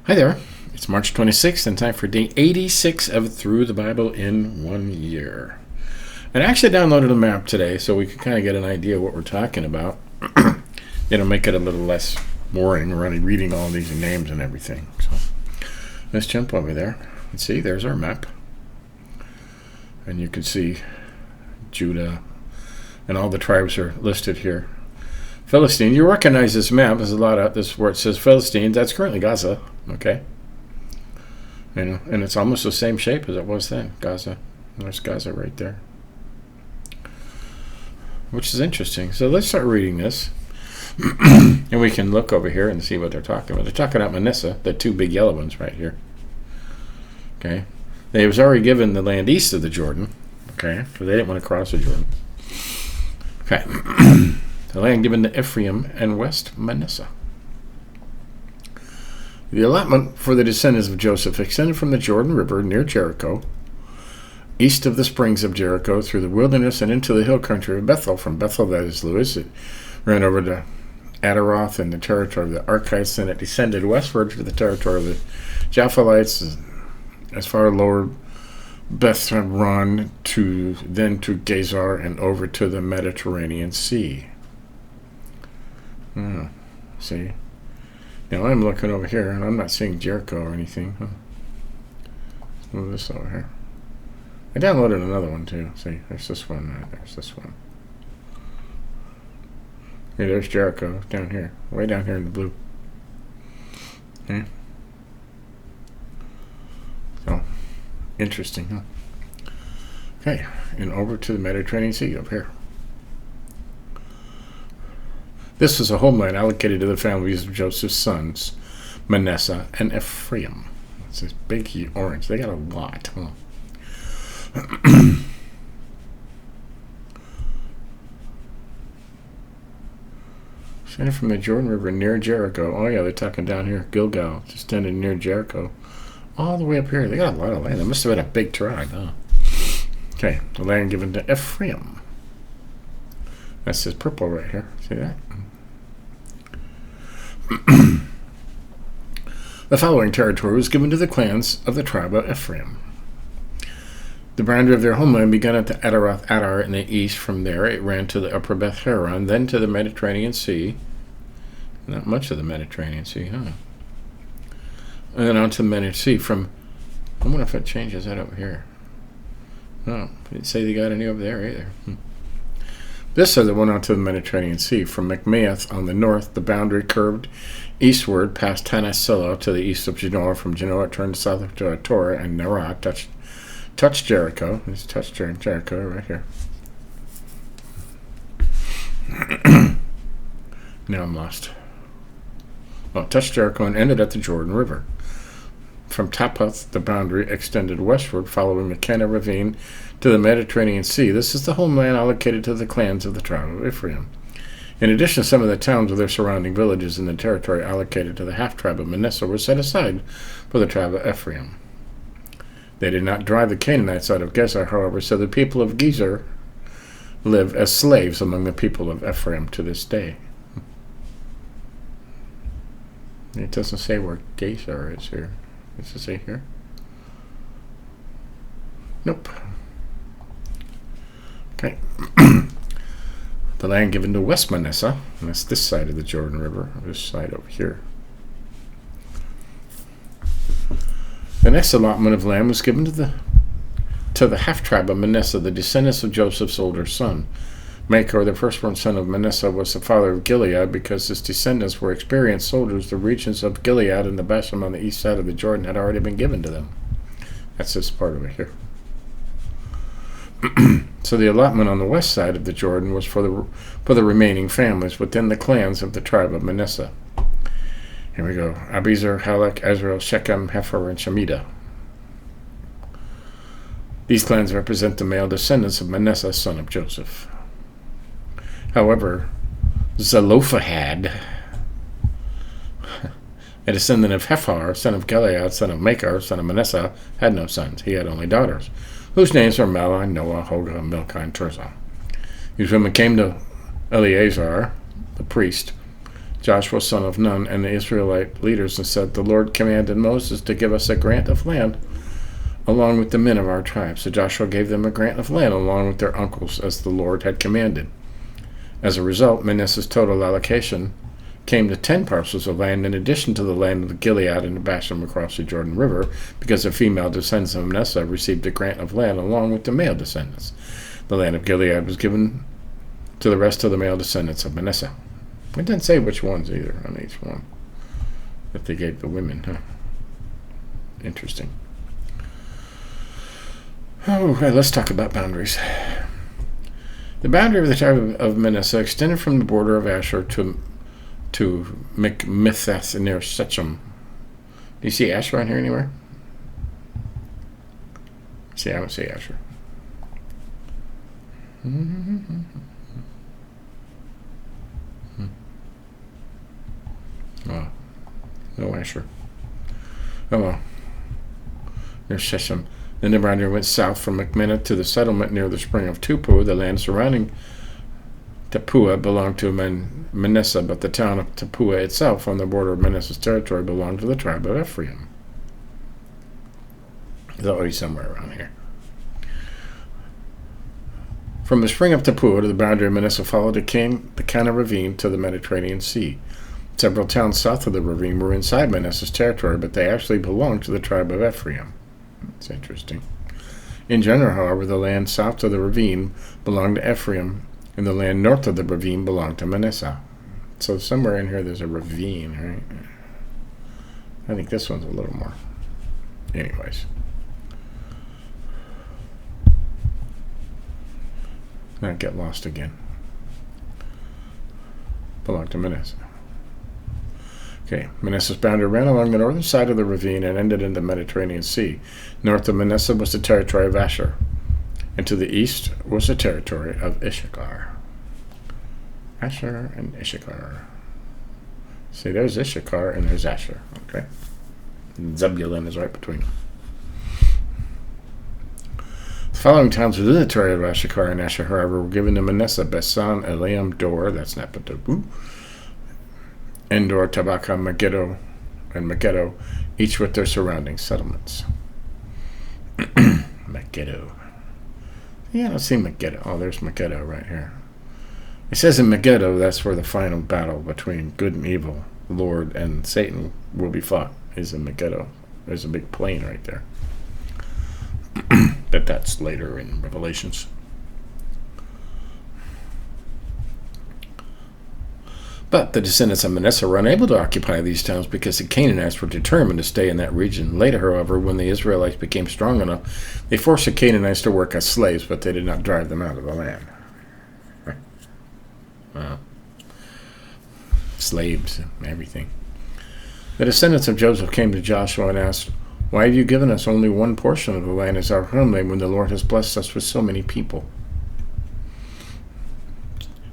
Hi there. It's March 26th and time for day 86 of Through the Bible in 1 Year. And I actually downloaded a map today so we can kind of get an idea of what we're talking about. Make it a little less boring. We're only reading all these names and everything. So let's jump over there. Let's see, there's our map. And you can see Judah and all the tribes are listed here. Philistine, you recognize this map. There's a lot of this where it says Philistines. That's currently Gaza. Okay. And it's almost the same shape as it was then. Gaza. There's Gaza right there. Which is interesting. So let's start reading this. And we can look over here and see what they're talking about. They're talking about Manasseh, the two big yellow ones right here. Okay. They was already given the land east of the Jordan. Okay. So they didn't want to cross the Jordan. Okay. The land given to Ephraim and West Manasseh. The allotment for the descendants of Joseph extended from the Jordan River near Jericho, east of the springs of Jericho, through the wilderness and into the hill country of Bethel. From Bethel, that is Lewis, it ran over to Adaroth and the territory of the Archites, and it descended westward to the territory of the Japhalites, as far lower Beth Horon then to Gezer and over to the Mediterranean Sea. See, now I'm looking over here and I'm not seeing Jericho or anything. Let's move this over here. I downloaded another one too. See, there's this one. There's this one. Hey, there's Jericho down here, way down here in the blue. Okay. So interesting, huh? Okay, and over to the Mediterranean Sea up here. This was a homeland allocated to the families of Joseph's sons, Manasseh and Ephraim. It's this big orange. They got a lot. Huh? Descended from the Jordan River near Jericho. Oh yeah, they're talking down here. Gilgal, just standing near Jericho. All the way up here. They got a lot of land. They must have been a big tribe, huh? Okay, the land given to Ephraim. That's this purple right here. See that? The following territory was given to the clans of the tribe of Ephraim. The boundary of their homeland began at the Adaroth Adar in the east. From there it ran to the upper Beth Horon, then to the Mediterranean Sea. Not much of the Mediterranean Sea, huh? And then on to the Mediterranean Sea. I wonder if it changes that over here. No, it didn't say they got any over there either. This other went on to the Mediterranean Sea. From Michmath on the north, the boundary curved eastward past Tanasilo to the east of Genoa. From Genoa, it turned south to Torah and Nerah, touched Jericho. It's touched Jericho right here. Now I'm lost. Oh, touched Jericho and ended at the Jordan River. From Tapputh, the boundary extended westward, following the Kana ravine to the Mediterranean Sea. This is the homeland allocated to the clans of the tribe of Ephraim. In addition, some of the towns with their surrounding villages in the territory allocated to the half-tribe of Manasseh were set aside for the tribe of Ephraim. They did not drive the Canaanites out of Gezer, however, so the people of Gezer live as slaves among the people of Ephraim to this day. It doesn't say where Gezer is here. Does it say here? Nope. Okay. The land given to West Manasseh, and that's this side of the Jordan River, this side over here. The next allotment of land was given to the half-tribe of Manasseh, the descendants of Joseph's older son. Machir, the firstborn son of Manasseh, was the father of Gilead. Because his descendants were experienced soldiers, the regions of Gilead and the Bashan on the east side of the Jordan had already been given to them. That's this part over here. So the allotment on the west side of the Jordan was for the remaining families within the clans of the tribe of Manasseh. Here we go. Abiezer, Halak, Ezra, Shechem, Hefer, and Shemida. These clans represent the male descendants of Manasseh, son of Joseph. However, Zelophehad, a descendant of Hefer, son of Gilead, son of Machir, son of Manasseh, had no sons. He had only daughters, whose names are Mela, Noah, Hogah, Milcah, and Tirzah. These women came to Eleazar, the priest, Joshua son of Nun and the Israelite leaders and said, "The Lord commanded Moses to give us a grant of land along with the men of our tribe." So Joshua gave them a grant of land along with their uncles as the Lord had commanded. As a result, Manasseh's total allocation came to 10 parcels of land in addition to the land of the Gilead and Bashan across the Jordan River, because the female descendants of Manasseh received a grant of land along with the male descendants. The land of Gilead was given to the rest of the male descendants of Manasseh. It didn't say which ones either on each one that they gave the women, huh? Interesting. Oh, okay, let's talk about boundaries. The boundary of the tribe of Manasseh extended from the border of Asher to Michmetheth near Shechem. Do you see Asher on here anywhere? See, I don't see Asher. Oh, no Asher. Oh well. Near Shechem. Then the boundary went south from Michmetheth to the settlement near the spring of Tupua. The land surrounding Tapua belonged to Manasseh, but the town of Tapua itself on the border of Manasseh's territory belonged to the tribe of Ephraim. It's always somewhere around here. From the spring of Tapua to the boundary of Manasseh followed the Kana ravine to the Mediterranean Sea. Several towns south of the ravine were inside Manasseh's territory, but they actually belonged to the tribe of Ephraim. It's interesting. In general, however, the land south of the ravine belonged to Ephraim, and the land north of the ravine belonged to Manasseh. So somewhere in here there's a ravine, right? I think this one's a little more. Anyways. Not get lost again. Belonged to Manasseh. Okay, Manasseh's boundary ran along the northern side of the ravine and ended in the Mediterranean Sea. North of Manasseh was the territory of Asher, and to the east was the territory of Issachar. Asher and Issachar. See, there's Issachar and there's Asher. Okay, and Zebulun is right between them. The following towns within the territory of Issachar and Asher, however, were given to Manasseh: Besan, Elam, Dor, that's Naphtali, Endor, Tabaka, Megiddo, each with their surrounding settlements. Megiddo. Yeah, I don't see Megiddo. Oh, there's Megiddo right here. It says in Megiddo that's where the final battle between good and evil, Lord and Satan, will be fought, is in Megiddo. There's a big plain right there. But that's later in Revelations. But the descendants of Manasseh were unable to occupy these towns because the Canaanites were determined to stay in that region. Later, however, when the Israelites became strong enough, they forced the Canaanites to work as slaves, but they did not drive them out of the land. Slaves and everything. The descendants of Joseph came to Joshua and asked, "Why have you given us only one portion of the land as our homeland when the Lord has blessed us with so many people?"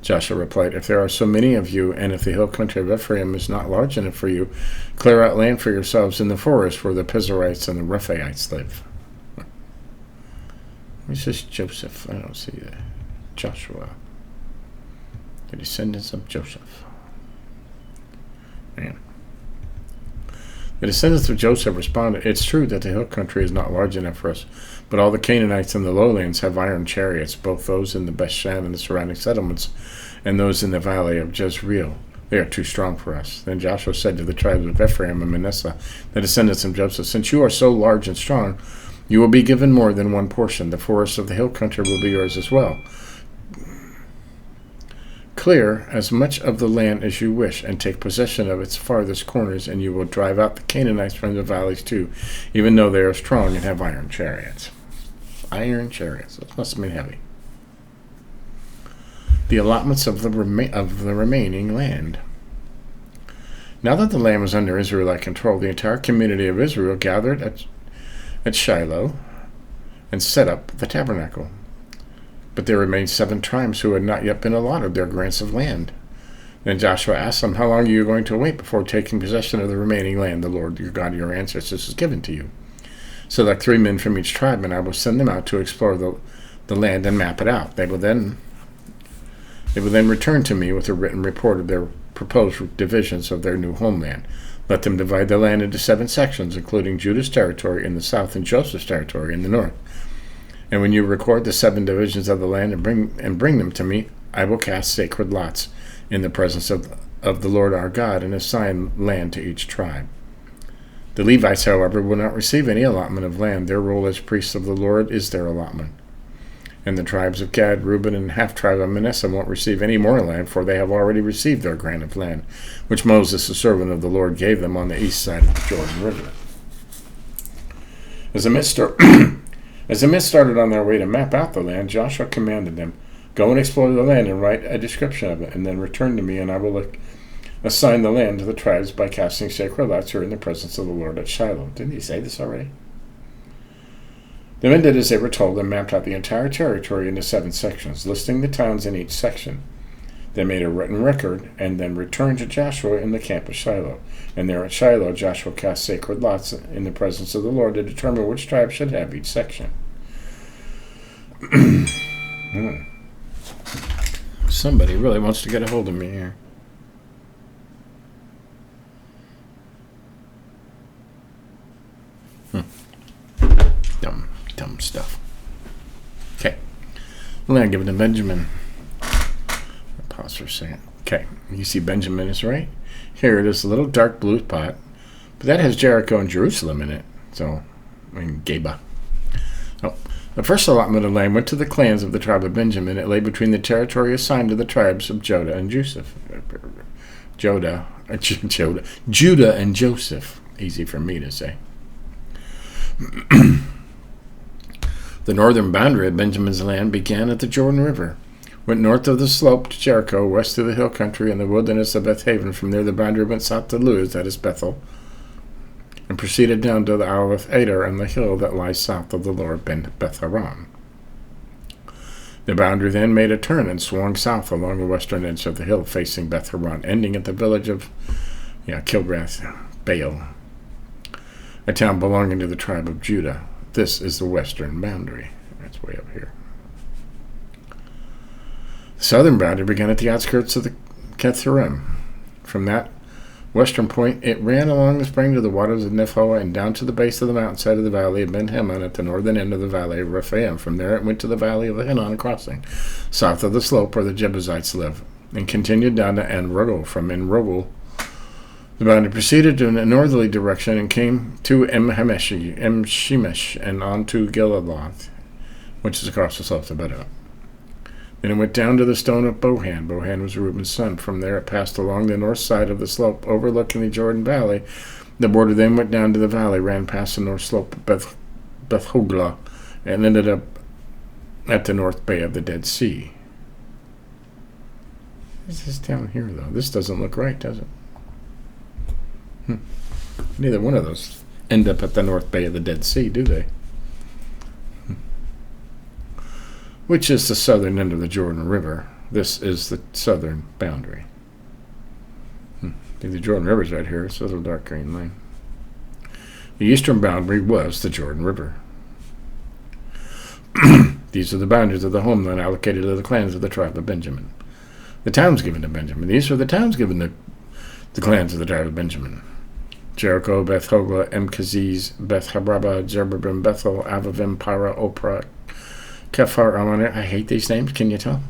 Joshua replied, "If there are so many of you, and if the hill country of Ephraim is not large enough for you, clear out land for yourselves in the forest where the Perizzites and the Rephaites live." This is Joseph. I don't see that. Joshua. The descendants of Joseph. Man. The descendants of Joseph responded, "It's true that the hill country is not large enough for us, but all the Canaanites in the lowlands have iron chariots, both those in the Bethshan and the surrounding settlements, and those in the valley of Jezreel. They are too strong for us." Then Joshua said to the tribes of Ephraim and Manasseh, the descendants of Joseph, "Since you are so large and strong, you will be given more than one portion. The forests of the hill country will be yours as well. Clear as much of the land as you wish, and take possession of its farthest corners, and you will drive out the Canaanites from the valleys too, even though they are strong and have iron chariots." Iron chariots. Those must have been heavy. The allotments of the remaining land. Now that the land was under Israelite control, the entire community of Israel gathered at Shiloh and set up the tabernacle. But there remained 7 tribes who had not yet been allotted their grants of land. Then Joshua asked them, "How long are you going to wait before taking possession of the remaining land the Lord your God, your ancestors, has given to you? Select 3 men from each tribe, and I will send them out to explore the land and map it out. They will then return to me with a written report of their proposed divisions of their new homeland. Let them divide the land into 7 sections, including Judah's territory in the south and Joseph's territory in the north. And when you record the 7 divisions of the land and bring them to me, I will cast sacred lots in the presence of the Lord our God and assign land to each tribe. The Levites, however, will not receive any allotment of land. Their role as priests of the Lord is their allotment. And the tribes of Gad, Reuben, and half-tribe of Manasseh won't receive any more land, for they have already received their grant of land, which Moses, the servant of the Lord, gave them on the east side of the Jordan River. As the men started on their way to map out the land, Joshua commanded them, "Go and explore the land and write a description of it, and then return to me, and I will assign the land to the tribes by casting sacred lots here in the presence of the Lord at Shiloh." Didn't he say this already? The men did as they were told and mapped out the entire territory into 7 sections, listing the towns in each section. They made a written record and then returned to Joshua in the camp of Shiloh. And there at Shiloh, Joshua cast sacred lots in the presence of the Lord to determine which tribe should have each section. Somebody really wants to get a hold of me here. Dumb stuff. Okay. Land given to Benjamin. Pause for a second. Okay. You see Benjamin is right. Here it is, a little dark blue spot. But that has Jericho and Jerusalem in it. So, Geba. Oh. The first allotment of land went to the clans of the tribe of Benjamin. It lay between the territory assigned to the tribes of Judah and Joseph. Judah and Joseph. Easy for me to say. The northern boundary of Benjamin's land began at the Jordan River, went north of the slope to Jericho, west of the hill country and the wilderness of Beth-Haven. From there the boundary went south to Luz, that is Bethel, and proceeded down to the Isle of Adar and the hill that lies south of the lower Beth-Horon. The boundary then made a turn and swung south along the western edge of the hill facing Beth-Horon, ending at the village of Kilbrath Baal, a town belonging to the tribe of Judah. This is the western boundary. That's way up here. The southern boundary began at the outskirts of the Ketharim. From that western point, it ran along the spring to the waters of Nephtoah and down to the base of the mountainside of the valley of Ben-Hammon at the northern end of the valley of Rephaim. From there, it went to the valley of the Hinnon crossing, south of the slope where the Jebusites live, and continued down to En-Rogel. From En-Rogel, the boundary proceeded in a northerly direction and came to Shemesh, and on to Gilaloth, which is across the slopes of Bedouin. Then it went down to the stone of Bohan. Bohan was Reuben's son. From there it passed along the north side of the slope, overlooking the Jordan Valley. The border then went down to the valley, ran past the north slope of Beth Hogla, and ended up at the north bay of the Dead Sea. This is down here, though. This doesn't look right, does it? Neither one of those end up at the north bay of the Dead Sea, do they? Which is the southern end of the Jordan River. This is the southern boundary. The Jordan River's right here. It's a little dark green line. The eastern boundary was the Jordan River. These are the boundaries of the homeland allocated to the clans of the tribe of Benjamin. The towns given to Benjamin. These are the towns given to the clans of the tribe of Benjamin: Jericho, Beth Hogla, Emkaziz, Beth Habraba, Zerbabim, Bethel, Avavim, Para, Oprah, Kephar, Amanir. I hate these names, can you tell?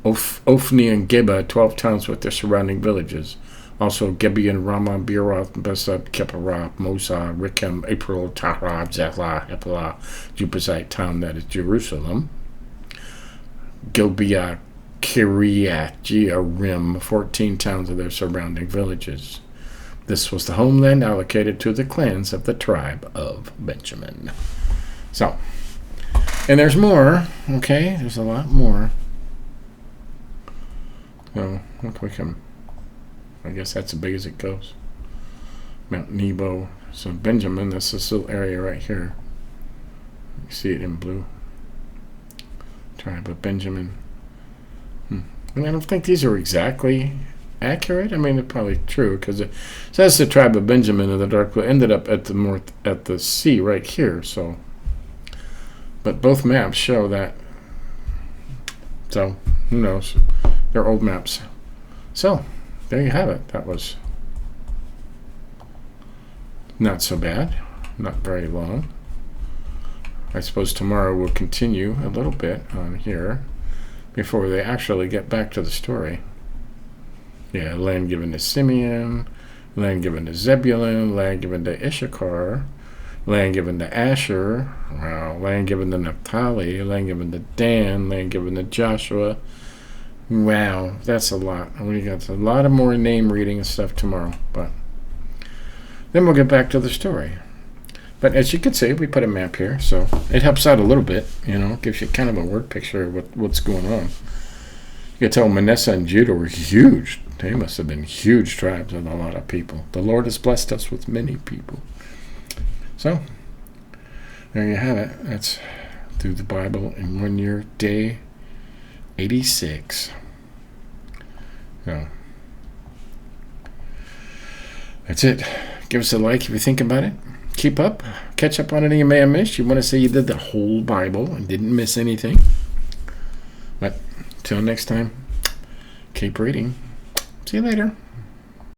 Ophni and Geba, 12 towns with their surrounding villages. Also Gibeon, Ramah, Beeroth, Besed, Keparah, Mosa, Rikem, April, Tahrab, Zethlah, Hepelah, Jebusite town, that is Jerusalem. Gilbeah, Kiriath, Jearim, 14 towns of their surrounding villages. This was the homeland allocated to the clans of the tribe of Benjamin. So, and there's more, okay? There's a lot more. So, look, we can, I guess that's as big as it goes. Mount Nebo. So Benjamin, that's this little area right here. You see it in blue. Tribe of Benjamin. And I don't think these are exactly accurate. I mean, they're probably true, because it says the tribe of Benjamin of the dark blue ended up at the sea right here. So, but both maps show that. So, who knows? They're old maps. So, there you have it. That was not so bad. Not very long. I suppose tomorrow we'll continue a little bit on here before they actually get back to the story. Yeah, land given to Simeon, land given to Zebulun, land given to Issachar, land given to Asher, wow, land given to Naphtali, land given to Dan, land given to Joshua. Wow, that's a lot. We got a lot of more name reading and stuff tomorrow, but then we'll get back to the story. But as you can see, we put a map here, so it helps out a little bit, gives you kind of a word picture of what's going on. You can tell Manasseh and Judah were huge. They must have been huge tribes with a lot of people. The Lord has blessed us with many people. So, there you have it. That's through the Bible in 1 year, day 86. So, that's it. Give us a like if you think about it. Keep up. Catch up on anything you may have missed. You want to say you did the whole Bible and didn't miss anything. But, till next time, keep reading. See you later.